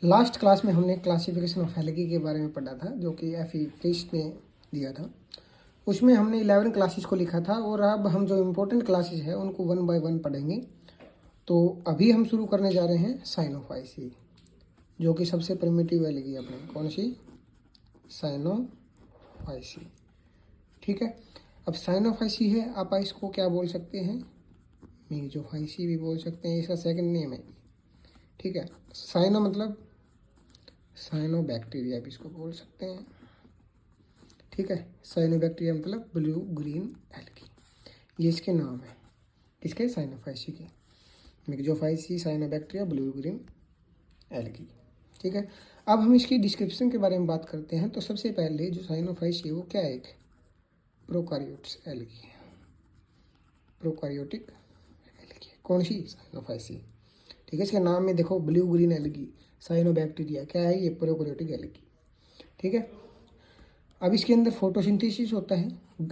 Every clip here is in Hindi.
लास्ट क्लास में हमने क्लासिफिकेशन ऑफ एल्गी के बारे में पढ़ा था, जो कि एफ.ई. प्रीस्ट ने दिया था। उसमें हमने 11 क्लासेस को लिखा था और अब हम जो इम्पोर्टेंट क्लासेस है उनको 1 बाय 1 पढ़ेंगे। तो अभी हम शुरू करने जा रहे हैं साइनोफाइसी, जो कि सबसे प्रिमिटिव एल्गी है अपने। कौन सी? साइनोफाइसी। ठीक है। अब साइनोफाइसी है, आप इसको क्या बोल सकते हैं? मीजोफाइसी भी बोल सकते हैं, इसका सेकंड नेम है। ठीक है। साइनो मतलब साइनोबैक्टीरिया भी इसको बोल सकते हैं। ठीक है। साइनोबैक्टीरिया मतलब ब्लू ग्रीन एल्गी, ये इसके नाम है। किसके? साइनोफाइसी के। मिक्जोफाइसी, साइनोबैक्टीरिया, ब्लू ग्रीन एल्गी। ठीक है। अब हम इसकी डिस्क्रिप्शन के बारे में बात करते हैं। तो सबसे पहले जो साइनोफाइसी है वो क्या है? एक प्रोकारियोट्स एल्गी है, प्रोकारियोटिक एल्गी। कौन सी? साइनोफाइसी। ठीक है। इसके नाम में देखो ब्लू ग्रीन एल्गी, साइनोबैक्टीरिया, क्या है ये? प्रोकारियोटिक एल्गी। ठीक है। अब इसके अंदर फोटोसिंथेसिस होता है।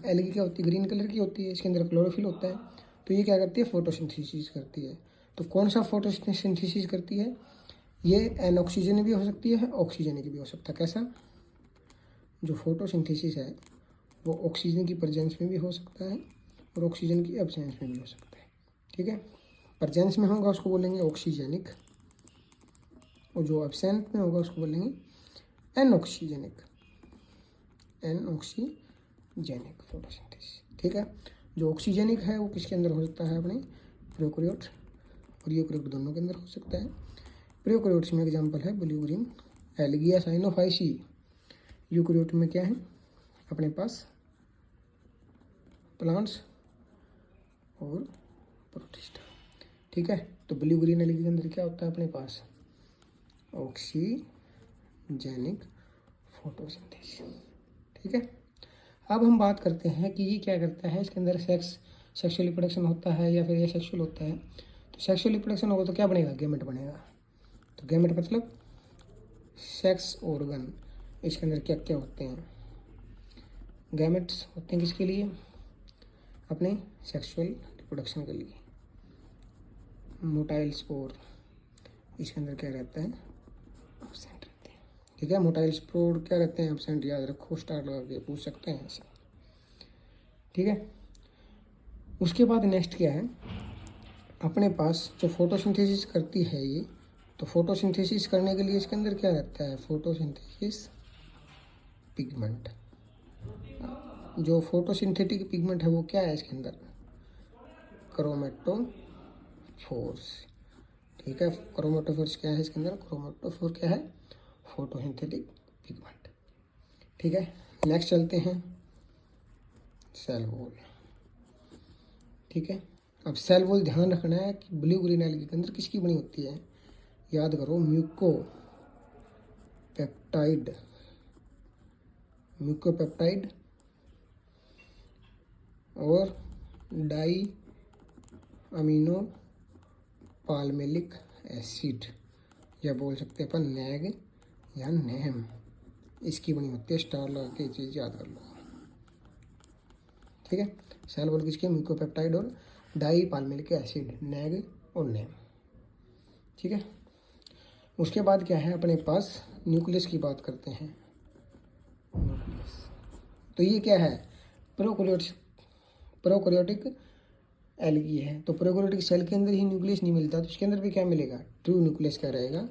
एल्गी क्या होती है? ग्रीन कलर की होती है। इसके अंदर क्लोरोफिल होता है। तो ये क्या करती है? फोटोसिंथेसिस करती है। तो कौन सा फोटोसिंथेसिस करती है? ये एन ऑक्सीजन भी हो सकती है, ऑक्सीजन की भी हो सकता है। कैसा? जो फोटोसिंथेसिस है वो ऑक्सीजन की प्रेजेंस में भी हो सकता है और ऑक्सीजन की एब्सेंस में भी हो सकता है। ठीक है। प्रेजेंस में होगा उसको बोलेंगे ऑक्सीजेनिक, और जो एब्सेंट में होगा उसको बोलेंगे एनऑक्सीजेनिक। Anoxygenic photosynthesis. ठीक है। जो ऑक्सीजेनिक है वो किसके अंदर हो सकता है? अपने प्रोकैरियोट और यूकैरियोट दोनों के अंदर हो सकता है। प्रोकैरियोट्स में एग्जांपल है ब्लू ग्रीन एल्गी या साइनोफाइसी। यूकैरियोट में क्या है अपने पास? प्लांट्स और प्रोटिस्टा। ठीक है। तो ब्लू ग्रीन एल्गी के अंदर क्या होता है अपने पास? Oxygenic photosynthesis. ठीक है। अब हम बात करते हैं कि ये क्या करता है। इसके अंदर सेक्सुअल रिप्रोडक्शन होता है या फिर ये सेक्सुअल होता है। तो सेक्सुअल रिप्रोडक्शन होगा तो क्या बनेगा? गैमेट बनेगा। तो गैमेट मतलब सेक्स ऑर्गन। इसके अंदर क्या क्या होते हैं? गैमेट्स होते हैं किसके लिए? अपने सेक्सुअल रिप्रोडक्शन के लिए। मोटाइल स्पोर इसके अंदर क्या रहता है? एब्सेंट रहते हैं। ठीक है। मोटाइल स्पोर क्या रहते हैं? एब्सेंट। याद रखो, स्टार लगा के पूछ सकते हैं ऐसे। ठीक है। उसके बाद नेक्स्ट क्या है? अपने पास जो फोटोसिंथेसिस करती है ये, तो फोटोसिंथेसिस करने के लिए इसके अंदर क्या रहता है? Photosynthesis pigment. जो फोटोसिंथेटिक पिगमेंट है वो क्या है इसके अंदर? क्रोमेटोफोर्स। ठीक है। क्रोमेटोफोर्स क्या है इसके अंदर? क्रोमेटोफोर क्या है? Photosynthetic pigment. ठीक है। नेक्स्ट चलते हैं सेल वॉल। ठीक है। अब सेल वॉल ध्यान रखना है कि ब्लू ग्रीन एल्गी के अंदर किसकी बनी होती है? याद करो, म्यूकोपेप्टाइड। म्यूकोपेप्टाइड और डाई अमीनो पाल्मेलिक एसिड, या बोल सकते हैं अपन नैग या नेम, इसकी बनी होती है। स्टार लगा के चीज़ याद कर लो। ठीक है। सेल वॉल किसकी? म्यूकोपेप्टाइड और डाई पाल्मेलिक एसिड, नैग और नेम। ठीक है। उसके बाद क्या है अपने पास? न्यूक्लियस की बात करते हैं। न्यूक्लियस तो ये क्या है? प्रोकैरियोटिक एल्गी है। तो प्रोकैरियोटिक सेल के अंदर ही न्यूक्लियस नहीं मिलता, तो इसके अंदर भी क्या मिलेगा? ट्रू न्यूक्लियस क्या रहेगा?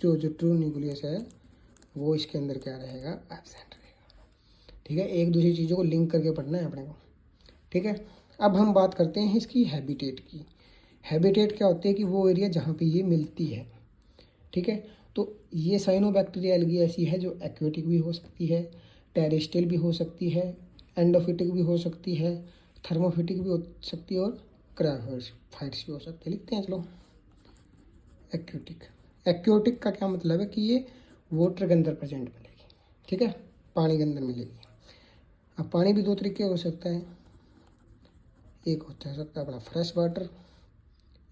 जो ट्रू न्यूक्लियस है वो इसके अंदर क्या रहेगा? एब्सेंट रहेगा। ठीक है। एक दूसरी चीज़ों को लिंक करके पढ़ना है अपने को। ठीक है। अब हम बात करते हैं इसकी हैबिटेट की। हैबिटेट क्या होती है? कि वो एरिया जहाँ पे ये मिलती है। ठीक है। तो ये साइनोबैक्टीरिया एल्गी ऐसी है जो एक्वेटिक भी हो सकती है, टेरेस्ट्रियल भी हो सकती है, एंडोफिटिक भी हो सकती है, थर्मोफिटिक भी हो सकती है और क्रायोफाइट्स भी हो सकती है। लिखते हैं चलो। एक्वेटिक। एक्वेटिक का क्या मतलब है? कि ये वाटर के अंदर प्रेजेंट मिलेगी। ठीक है। पानी के अंदर मिलेगी। अब पानी भी दो तरीके हो सकता है। एक हो सकता है अपना फ्रेश वाटर,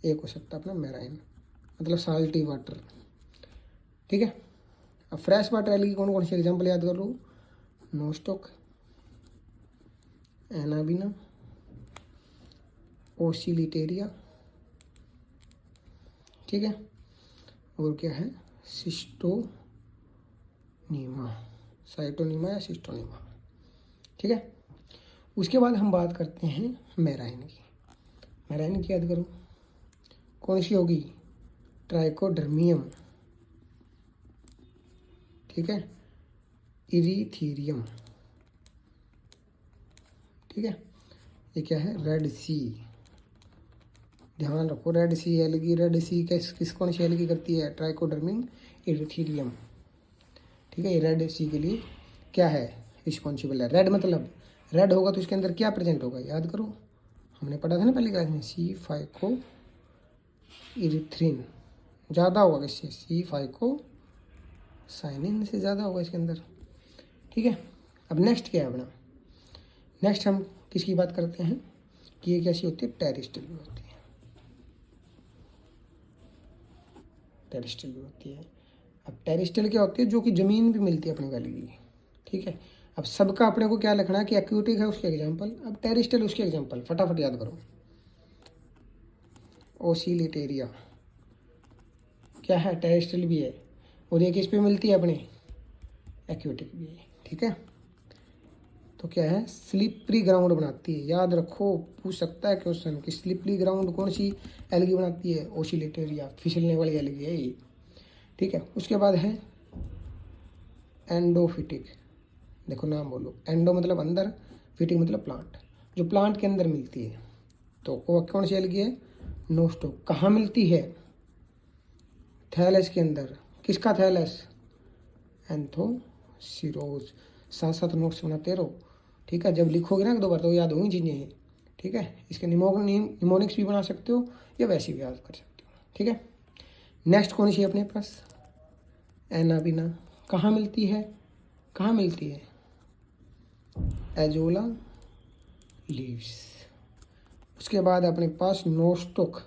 एक हो सकता है अपना मैराइन, मतलब साल्टी वाटर। ठीक है। अब फ्रेश वाटर एल्गी कौन कौन सी एग्जांपल याद कर लो? Nostoc, Anabaena, ओसिलिटेरिया। ठीक है। और क्या है, सिस्टोनीमा, साइटोनीमा या सिस्टोनीमा। ठीक है, उसके बाद हम बात करते हैं मेराइन की। मेराइन की याद करो, कौन सी होगी, ट्राइकोडर्मियम, ठीक है, इरीथीरियम, ठीक है। ये क्या है, रेड सी, ध्यान रखो, रेड सी एलगी, रेड सी किस कौन सी एलगी करती है, ट्राइकोडर्मियम इरीथीरियम, ठीक है। ये रेड सी के लिए क्या है, रिस्पॉन्सिबल है। रेड मतलब रेड होगा तो इसके अंदर क्या प्रेजेंट होगा, याद करो, हमने पढ़ा था ना पहले क्लास में, सी फाइको इरिथ्रिन ज़्यादा होगा किससे, सी फाइको साइनिन से ज़्यादा होगा इसके अंदर, ठीक है। अब नेक्स्ट क्या है अपना, नेक्स्ट हम किसकी बात करते हैं कि ये कैसी होती है, टेरिस्टल भी होती है, टेरिस्टल भी होती है। अब टेरिस्टल क्या होती है, जो कि ज़मीन पे मिलती है अपने वाली की, ठीक है। अब सबका अपने को क्या लिखना है कि एक्यूटिक है उसके एग्जाम्पल, अब टेरिस्टल उसके एग्जाम्पल, फटाफट याद करो। ओसिलिटेरिया क्या है, टेरिस्टल भी है, और ये किस पे मिलती है अपने, एक्यूटिक भी है, ठीक है। तो क्या है, स्लिपरी ग्राउंड बनाती है, याद रखो, पूछ सकता है क्वेश्चन कि स्लिपरी ग्राउंड कौन सी एलगी बनाती है, ओसिलेटेरिया, फिसलने वाली एलगी है ये, ठीक है। उसके बाद है एंडोफिटिक, देखो नाम बोलो, एंडो मतलब अंदर, फिटिक मतलब प्लांट, जो प्लांट के अंदर मिलती है। तो वो कौन सी एलगी है, नोस्टोक, कहाँ मिलती है, थैलस के अंदर, किसका थैलस, एंथोसिरोज, साथ साथ नोट्स बनाते रहो, ठीक है। जब लिखोगे ना 2 बार तो याद होंगी चीज़ें हैं, ठीक है। इसके निमोनिक्स भी बना सकते हो या वैसे भी याद कर सकते हो, ठीक है। नेक्स्ट कौन सी है अपने पास, एनाबिना, कहाँ मिलती है, कहाँ मिलती है, एजोला लीव्स। उसके बाद अपने पास नोस्टोक,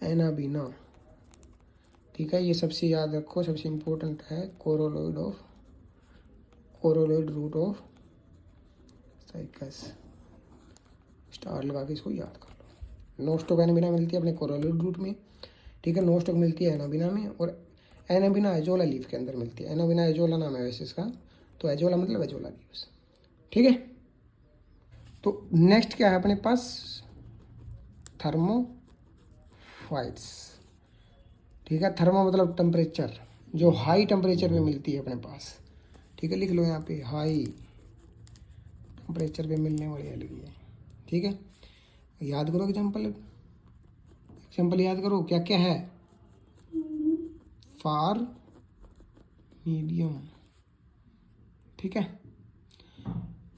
एनाबिना, ठीक है। ये सबसे याद रखो, सबसे इम्पोर्टेंट है, कोरोलोइड रूट ऑफ साइकस, स्टार लगा के इसको याद कर लो। नोस्टोक एनाबिना मिलती है अपने कोरोलोइड रूट में, ठीक है। नोस्टोक मिलती है एनाबिना में, और एनाबिना एजोला लीफ के अंदर मिलती है। एनाबिना एजोला नाम है वैसे इसका, तो एजोला मतलब एजोला लीव्स, ठीक है। तो नेक्स्ट क्या है अपने पास, थर्मोफाइट्स, ठीक है। थर्मो मतलब टेम्परेचर, जो हाई टेम्परेचर पे मिलती है अपने पास, ठीक है। लिख लो यहाँ पे, हाई टेम्परेचर पे मिलने वाली एलगी है, ठीक है। याद करो एग्जाम्पल याद करो, क्या क्या है, फार मीडियम, ठीक है।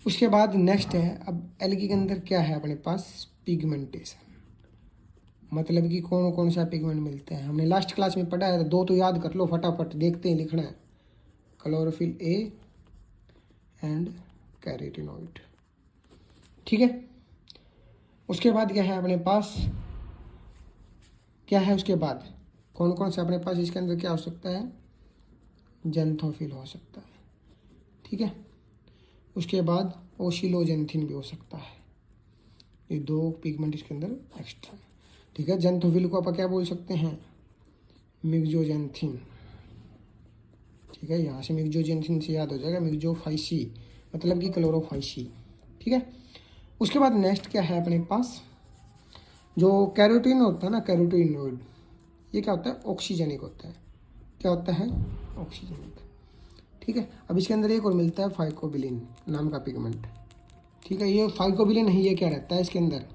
उसके बाद नेक्स्ट है, अब एलगी के अंदर क्या है अपने पास, पिगमेंटेशन, मतलब कि कौन कौन सा पिगमेंट मिलते हैं, हमने लास्ट क्लास में पढ़ा है, 2 तो याद कर लो फटाफट, देखते हैं लिखना है, क्लोरोफिल ए एंड कैरोटीनॉइड, ठीक है। उसके बाद क्या है अपने पास, क्या है उसके बाद, कौन कौन सा अपने पास इसके अंदर क्या हो सकता है, जेंथोफिल हो सकता है, ठीक है। उसके बाद ओसिलोजेंथिन भी हो सकता है, ये 2 पिगमेंट इसके अंदर एक्स्ट्रा है, ठीक है। जेंथोफिल को आप क्या बोल सकते हैं, मिग्जोजेंथिन, ठीक है। यहाँ से मिग्जोजेंथिन से याद हो जाएगा, मिग्जोफाइसी मतलब कि क्लोरोफाइसी, ठीक है। उसके बाद नेक्स्ट क्या है अपने पास, जो कैरोटीन होता है ना, कैरोटीनॉइड, ये क्या होता है, ऑक्सीजनिक होता है, क्या होता है, ऑक्सीजनिक, ठीक है। अब इसके अंदर एक और मिलता है, फाइकोबिलिन नाम का पिगमेंट, ठीक है। ये फाइकोबिलिन ही, ये क्या रहता है इसके अंदर,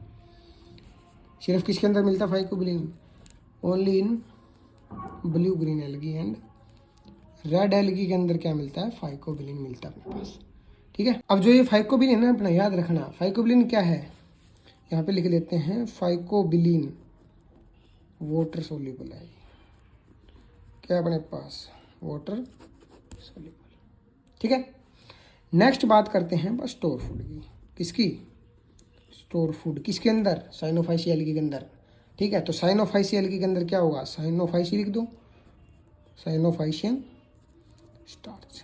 सिर्फ किसके अंदर मिलता है phycobilin, only in blue green algae and red algae के अंदर क्या मिलता है, फाइकोबिलिन मिलता है अपने पास, ठीक है। अब जो ये फाइकोबिलिन है ना, अपना याद रखना, फाइकोबिलिन क्या है, यहाँ पे लिख लेते हैं, फाइकोबिलिन वाटर सोल्यूबल है, क्या अपने पास, वाटर सोल्यूबल, ठीक है। नेक्स्ट बात करते हैं बस स्टोर फूड की, किसकी, स्टोर फूड किसके अंदर, साइनोफाइसी एलगी के अंदर, ठीक है। तो साइनोफाइसी एलगी के अंदर क्या होगा, साइनोफाइसी लिख दो, साइनोफाइशियन स्टार्च,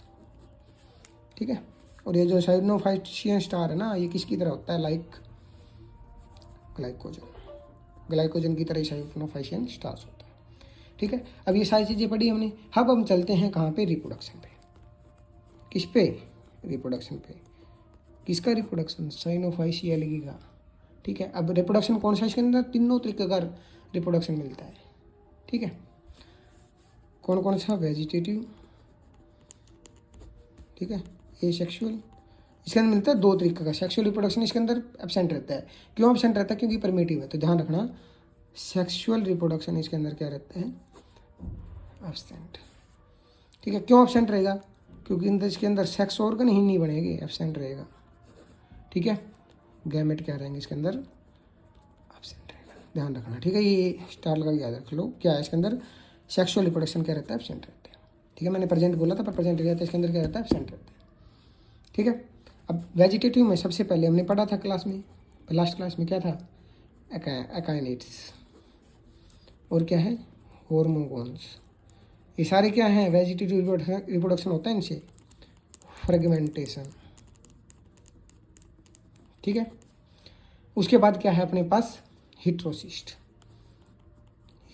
ठीक है। और ये जो साइनोफाइशियन स्टार है ना, ये किसकी तरह होता है, लाइक ग्लाइकोजन की तरह साइनोफाइशियन स्टार्च होता है, ठीक है, अब ये सारी चीज़ें पढ़ी हमने। अब हम चलते हैं कहाँ पे, रिप्रोडक्शन पे। किस पे, रिप्रोडक्शन पे। किसका रिप्रोडक्शन, साइनोफाइसिया एल्गी का। ठीक है, अब रिप्रोडक्शन कौन सा, इसके अंदर तीनों तरीके का रिप्रोडक्शन मिलता है। ठीक है, कौन कौन सा, वेजिटेटिव, ठीक है, ए सेक्सुअल। इसके अंदर मिलता है दो तरीके का, सेक्सुअल रिप्रोडक्शन इसके अंदर एब्सेंट रहता है। क्यों एब्सेंट रहता है, क्योंकि परमिटिव है, तो ध्यान रखना सेक्सुअल रिप्रोडक्शन इसके अंदर क्या रहता है, एब्सेंट। ठीक है, क्यों एब्सेंट रहेगा, क्योंकि इसके अंदर सेक्स ऑर्गन ही नहीं बनेंगे, एब्सेंट रहेगा। ठीक है, गैमेट क्या रहेंगे इसके अंदर, एब्सेंट रहेगा, ध्यान रखना। ठीक है, ये स्टार लगा याद रख लो, क्या है इसके अंदर, सेक्सुअल रिप्रोडक्शन क्या रहता है, एब्सेंट रहता है। ठीक है, मैंने प्रेजेंट बोला था, पर प्रेजेंट रहता है, इसके अंदर क्या रहता है, एब्सेंट रहता है। ठीक है, अब वेजिटेटिव में सबसे पहले हमने पढ़ा था क्लास में, लास्ट क्लास में क्या था, एकाइनेट्स, और क्या है, हॉर्मोन्स। ये सारे क्या हैं, वेजिटेटिव रिप्रोडक्शन होता है इनसे, फ्रेगमेंटेशन। ठीक है, उसके बाद क्या है अपने पास, हिट्रोसिस्ट,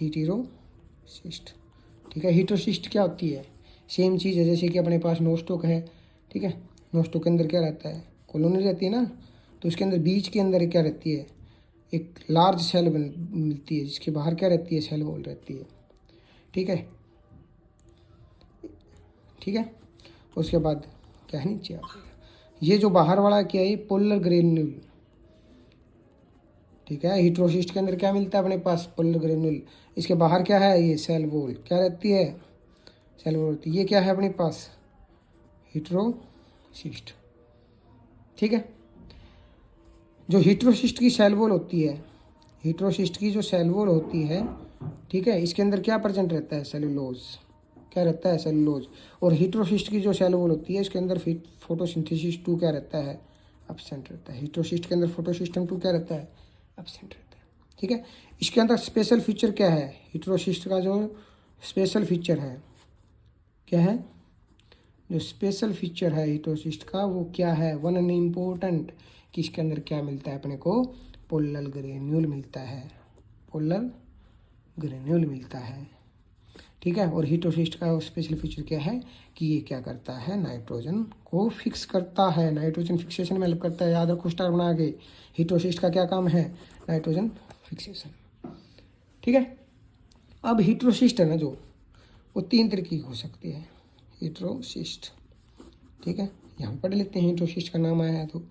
हीटेरोसिस्ट। ठीक है, हीटेरोसिस्ट क्या होती है, सेम चीज़ है जैसे कि अपने पास नोस्टोक है। ठीक है, नोस्टोक के अंदर क्या रहता है, कॉलोनी रहती है ना, तो उसके अंदर बीच के अंदर क्या रहती है, एक लार्ज सेल मिलती है, जिसके बाहर क्या रहती है, सेल वॉल रहती है। ठीक है, ठीक है, उसके बाद क्या है, नीचे आ जाएगा ये जो बाहर वाला क्या है, पोलर ग्रेन्यूल। ठीक है, हीट्रोसिस्ट के अंदर क्या मिलता है अपने पास, पोलर ग्रेन्यूल। इसके बाहर क्या है, ये सेल वॉल क्या रहती है, सेल वॉल रहती है। ये क्या है अपने पास, हीट्रोसिस्ट। ठीक है, जो हीट्रोसिस्ट की सेल वॉल होती है, हीट्रोसिस्ट की जो सेल वॉल होती है, ठीक है, इसके अंदर क्या प्रेजेंट रहता है, सेलुलोज, क्या रहता है, सेलुलोज। और हीट्रोसिस्ट की जो सेल वॉल होती है, इसके अंदर फोटोसिंथेसिस 2 क्या रहता है, एब्सेंट रहता है। हीट्रोसिस्ट के अंदर फोटोसिस्टम 2 क्या रहता है, एब्सेंट रहता है। ठीक है, इसके अंदर स्पेशल फीचर क्या है, हीट्रोसिस्ट का जो स्पेशल फीचर है, क्या है, जो स्पेशल फीचर है हीट्रोसिस्ट का वो क्या है, वन एंड इम्पोर्टेंट, कि इसके अंदर क्या मिलता है अपने को, पोलर ग्रेन्यूल मिलता है, पोलर ग्रेन्यूल मिलता है। ठीक है, और हीट्रोसिस्ट का स्पेशल फीचर क्या है कि ये क्या करता है, नाइट्रोजन को फिक्स करता है, नाइट्रोजन फिक्सेशन में हेल्प करता है। याद रखो स्टार बना के, हीट्रोसिस्ट का क्या काम है, नाइट्रोजन फिक्सेशन। ठीक है, अब हीट्रोसिस्ट है ना जो, वो 3 तरीके की हो सकती है, हीट्रोसिस्ट। ठीक है, यहाँ पढ़ लेते हैं, हीट्रोसिस्ट का नाम आया है तो।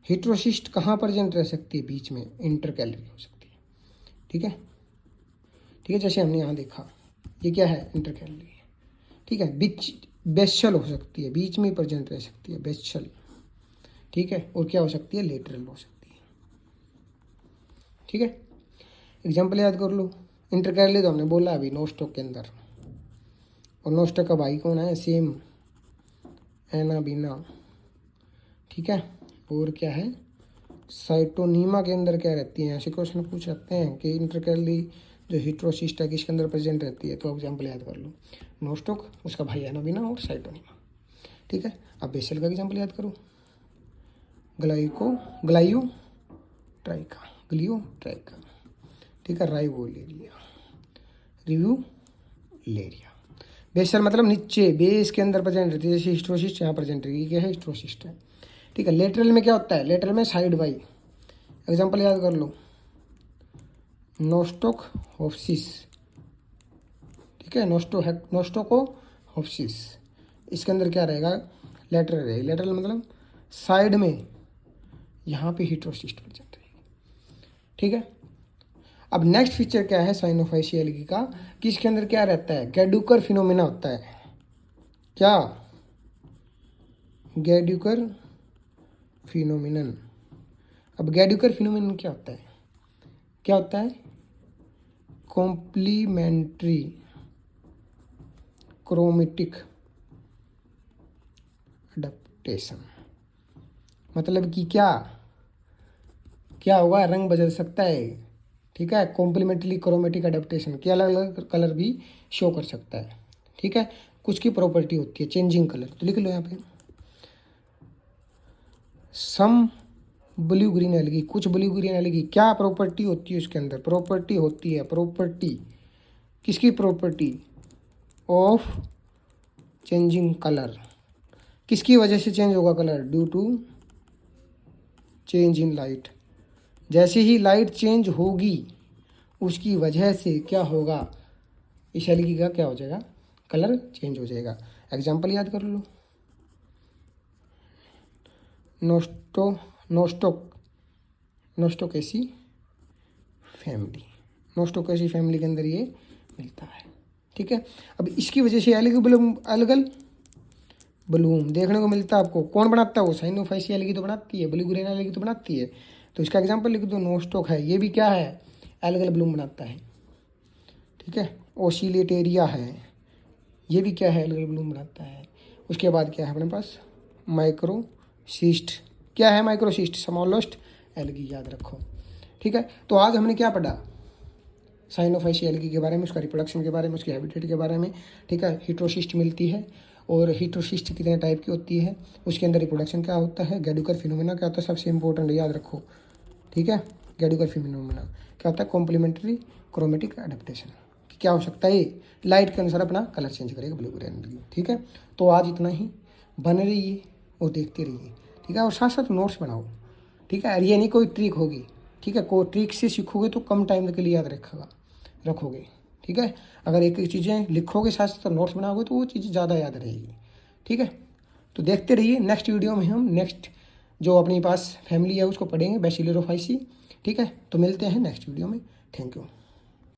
हीट्रोसिस्ट कहाँ प्रेजेंट रह सकती है, बीच में, इंटरकैलरी हो सकती है। ठीक है, ठीक है, जैसे हमने यहाँ देखा, ये क्या है, इंटरकैलरी। ठीक है, बीच बेशल हो सकती है, बीच में प्रेजेंट रह सकती है, बेशल। ठीक है, और क्या हो सकती है, लेटरल हो सकती है। ठीक है, एग्जाम्पल याद कर लो, इंटरकैलरी तो हमने बोला अभी, नोस्टोक के अंदर, और नोस्टोक का भाई कौन है, सेम, एना बीना। ठीक है, और क्या है, साइटोनीमा के अंदर क्या रहती है, ऐसे क्वेश्चन पूछ सकते हैं कि इंटरकैलरी जो हीट्रोसिस्ट है किसके अंदर प्रेजेंट रहती है, तो एग्जाम्पल याद कर लो, नोस्टोक, उसका भाई एनाबीना और साइटोनीमा। ठीक है, अब बेसल का एग्जाम्पल याद करो, ग्लाइयो ट्राइका, ग्लियो ट्राइका। ठीक है, राइवोलेरिया, रिव्यूलेरिया। बेसल मतलब नीचे, बेस के अंदर प्रेजेंट रहती है, जैसे हिस्ट्रोसिस्ट यहाँ प्रेजेंट रहेगी, क्या है, हिस्ट्रोसिस्ट है। ठीक है, लेटरल में क्या होता है, लेटरल में साइड बाई, एग्जाम्पल याद कर लो, नोस्टोकहोप्सिस। ठीक है, नोस्टोकोहोप्सिस, इसके अंदर क्या रहेगा, लेटरल रहेगा। लेटरल मतलब साइड में, यहाँ पे हीट्रोसिस्ट प्रेजेंट रहेगी। ठीक है, अब नेक्स्ट फीचर क्या है साइनोफाइसिया एल्गी का, कि इसके अंदर क्या रहता है, गैड्यूकर फिनोमेना होता है। क्या, गैड्यूकर फिनोमिनन। अब गैड्यूकर फिनोमिनन क्या होता है, क्या होता है, कॉम्प्लीमेंट्री क्रोमेटिक अडेप्टेशन। मतलब कि क्या क्या होगा, रंग बदल सकता है। ठीक है, कॉम्प्लीमेंट्री क्रोमेटिक अडेप्टेशन के अलग अलग कलर भी शो कर सकता है। ठीक है, कुछ की प्रॉपर्टी होती है चेंजिंग कलर, तो लिख लो यहाँ पे, सम ब्लू ग्रीन एल्गी, कुछ ब्लू ग्रीन एल्गी क्या प्रॉपर्टी होती है उसके अंदर, प्रॉपर्टी होती है, प्रॉपर्टी किसकी प्रॉपर्टी ऑफ चेंजिंग कलर, किसकी वजह से चेंज होगा colour, due to change in light. जैसे ही लाइट चेंज होगी उसकी वजह से क्या होगा, इस एलईडी का क्या हो जाएगा, कलर चेंज हो जाएगा। एग्जाम्पल याद कर लो, नोस्टोकेसी फैमिली, नोस्टोकेसी फैमिली के अंदर ये मिलता है। ठीक है, अब इसकी वजह से एलगी ब्लूम देखने को मिलता है आपको। कौन बनाता है वो, साइनोफाइसी एलगी तो बनाती है, ब्लूग्रेन एलगी तो बनाती है। तो इसका एग्जांपल लिख दो, नोस्टोक है, ये भी क्या है, एल्गल ब्लूम बनाता है। ठीक है, ओसिलेटेरिया है, ये भी क्या है, एल्गल ब्लूम बनाता है। उसके बाद क्या है अपने पास, माइक्रोसिस्ट, क्या है माइक्रोसिस्ट, स्मॉलेस्ट एलगी, याद रखो। ठीक है, तो आज हमने क्या पढ़ा, साइनोफाइसी एलगी के बारे में, उसका रिप्रोडक्शन के बारे में, उसके हैबिटेट के बारे में। ठीक है, हिट्रोसिस्ट मिलती है, और हिट्रोसिस्ट कितने टाइप की होती है, उसके अंदर रिप्रोडक्शन क्या होता है, गैडुकर फिनोमेना क्या होता है, सबसे इंपॉर्टेंट याद रखो। ठीक है, गैडुकर फिनोमेना क्या होता है, कॉम्प्लीमेंट्री क्रोमेटिक एडेप्टेशन, क्या हो सकता है, लाइट के अनुसार अपना कलर चेंज करेगा ब्लूग्रेन एलगी। ठीक है, तो आज इतना ही, बने रहिए और देखते रहिए। ठीक है, और साथ साथ नोट्स बनाओ। ठीक है, ये नहीं कोई ट्रिक होगी। ठीक है, कोई ट्रिक से सीखोगे तो कम टाइम के लिए याद रखोगे। ठीक है, अगर एक एक चीज़ें लिखोगे साथ साथ नोट्स बनाओगे तो वो चीज़ें ज़्यादा याद रहेगी। ठीक है, तो देखते रहिए। नेक्स्ट वीडियो में हम नेक्स्ट जो अपने पास फैमिली है उसको पढ़ेंगे, बैसिलरोफाइसी। ठीक है, तो मिलते हैं नेक्स्ट वीडियो में। Thank you.